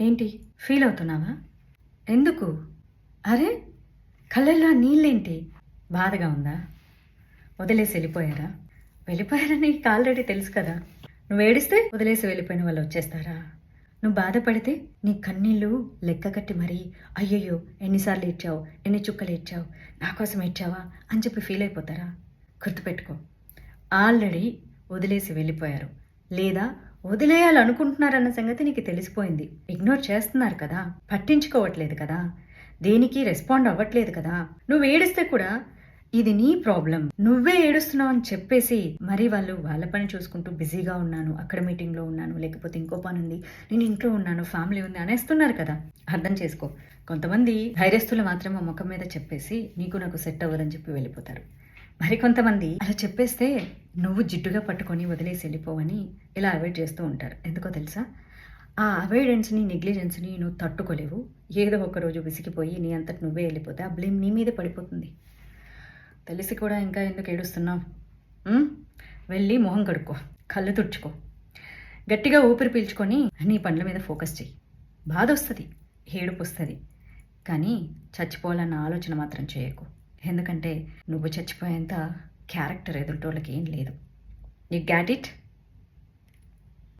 ఏంటి ఫీల్ అవుతున్నావా? ఎందుకు? అరే! కళ్ళల్లో నీళ్ళేంటి? బాధగా ఉందా? వదిలేసి వెళ్ళిపోయారా? వెళ్ళిపోయారని నీకు ఆల్రెడీ తెలుసు కదా! నువ్వు ఏడిస్తే వదిలేసి వెళ్ళిపోయిన వాళ్ళు వచ్చేస్తారా? నువ్వు బాధపడితే నీ కన్నీళ్ళు లెక్క కట్టి మరీ అయ్యయ్యో ఎన్నిసార్లు ఏడ్చావు, ఎన్ని చుక్కలు ఏడ్చావు, నా కోసం ఏడ్చావా అని చెప్పి ఫీల్ అయిపోతారా? గుర్తుపెట్టుకో, ఆల్రెడీ వదిలేసి వెళ్ళిపోయారు, లేదా వదిలేయాలనుకుంటున్నారన్న సంగతి నీకు తెలిసిపోయింది. ఇగ్నోర్ చేస్తున్నారు కదా, పట్టించుకోవట్లేదు కదా, దేనికి రెస్పాండ్ అవ్వట్లేదు కదా. నువ్వు ఏడిస్తే కూడా ఇది నీ ప్రాబ్లం, నువ్వే ఏడుస్తున్నావు అని చెప్పేసి మరి వాళ్ళు వాళ్ళ పని చూసుకుంటూ బిజీగా ఉన్నాను, అక్కడ మీటింగ్లో ఉన్నాను, లేకపోతే ఇంకో పని ఉంది, నేను ఇంట్లో ఉన్నాను, ఫ్యామిలీ ఉంది అనేస్తున్నారు కదా. అర్థం చేసుకో. కొంతమంది ధైర్యస్తులు మాత్రం ఆ ముఖం మీద చెప్పేసి నీకు నాకు సెట్ అవ్వదని చెప్పి వెళ్ళిపోతారు. మరికొంతమంది అలా చెప్పేస్తే నువ్వు జిడ్డుగా పట్టుకొని వదిలేసి వెళ్ళిపోవని ఇలా అవాయిడ్ చేస్తూ ఉంటారు. ఎందుకో తెలుసా? ఆ అవాయిడెన్స్ని, నెగ్లిజెన్స్ని నువ్వు తట్టుకోలేవు. ఏదో ఒకరోజు విసిగిపోయి నీ అంతటి నువ్వే వెళ్ళిపోతే ఆ బ్లేమ్ నీ మీదే పడిపోతుంది. తెలిసి కూడా ఇంకా ఎందుకు ఏడుస్తున్నావు? వెళ్ళి మొహం కడుక్కో, కళ్ళు తుడుచుకో, గట్టిగా ఊపిరి పీల్చుకొని నీ పనుల మీద ఫోకస్ చెయ్యి. బాధ వస్తుంది, ఏడుపు వస్తుంది, కానీ చచ్చిపోవాలన్న ఆలోచన మాత్రం చేయకు. ఎందుకంటే నువ్వు చచ్చిపోయేంత క్యారెక్టర్ ఎదుటోళ్ళకి ఏం లేదు. You got it?